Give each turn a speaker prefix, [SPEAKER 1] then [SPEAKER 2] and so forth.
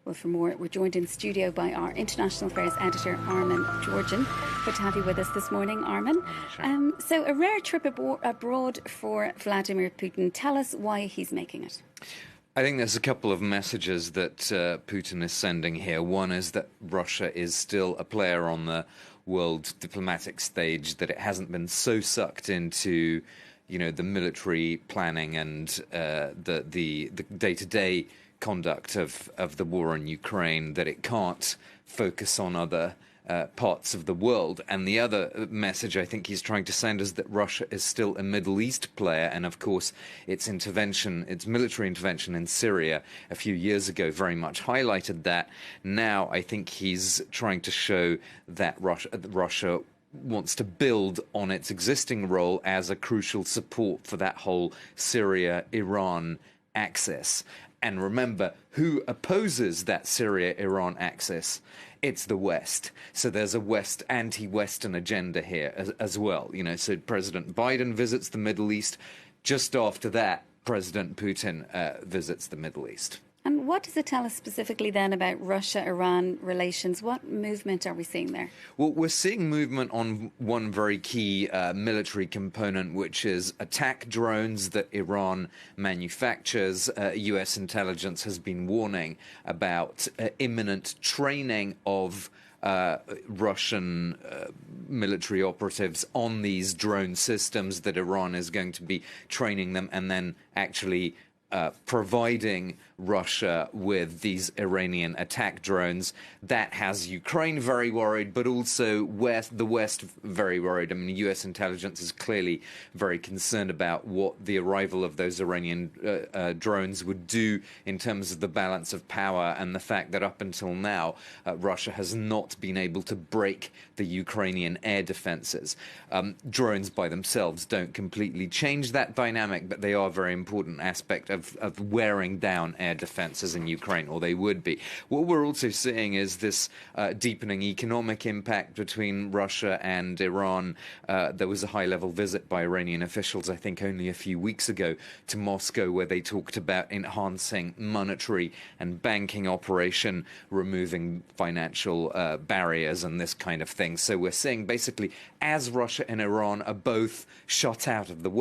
[SPEAKER 1] Well, for more, we're joined in studio by our international affairs editor, Armin Georgian. Good to have you with us this morning, Armin. So a rare trip abroad for Vladimir Putin. Tell us why he's making it.
[SPEAKER 2] I think there's a couple of messages that Putin is sending here. One is that Russia is still a player on the world diplomatic stage, that it hasn't been so sucked into, you know, the military planning and the day-to-day conduct of the war in Ukraine, that it can't focus on other parts of the world. And the other message I think he's trying to send is that Russia is still a Middle East player, and of course its military intervention in Syria a few years ago very much highlighted that. Now I think he's trying to show that Russia wants to build on its existing role as a crucial support for that whole Syria-Iran axis. And remember, who opposes that Syria-Iran axis? It's the West. So there's a anti-Western agenda here as well. You know, so President Biden visits the Middle East. Just after that, President Putin visits the Middle East.
[SPEAKER 1] And what does it tell us specifically then about Russia-Iran relations? What movement are we seeing there?
[SPEAKER 2] Well, we're seeing movement on one very key military component, which is attack drones that Iran manufactures. US intelligence has been warning about imminent training of Russian military operatives on these drone systems, that Iran is going to be training them and then actually providing Russia with these Iranian attack drones. That has Ukraine very worried, but also the West very worried. I mean, US intelligence is clearly very concerned about what the arrival of those Iranian drones would do in terms of the balance of power, and the fact that up until now Russia has not been able to break the Ukrainian air defenses. Drones by themselves don't completely change that dynamic, but they are a very important aspect of wearing down air defences in Ukraine, or they would be. What we're also seeing is this deepening economic impact between Russia and Iran. There was a high-level visit by Iranian officials, I think only a few weeks ago, to Moscow, where they talked about enhancing monetary and banking operation, removing financial barriers and this kind of thing. So we're seeing basically, as Russia and Iran are both shut out of the world,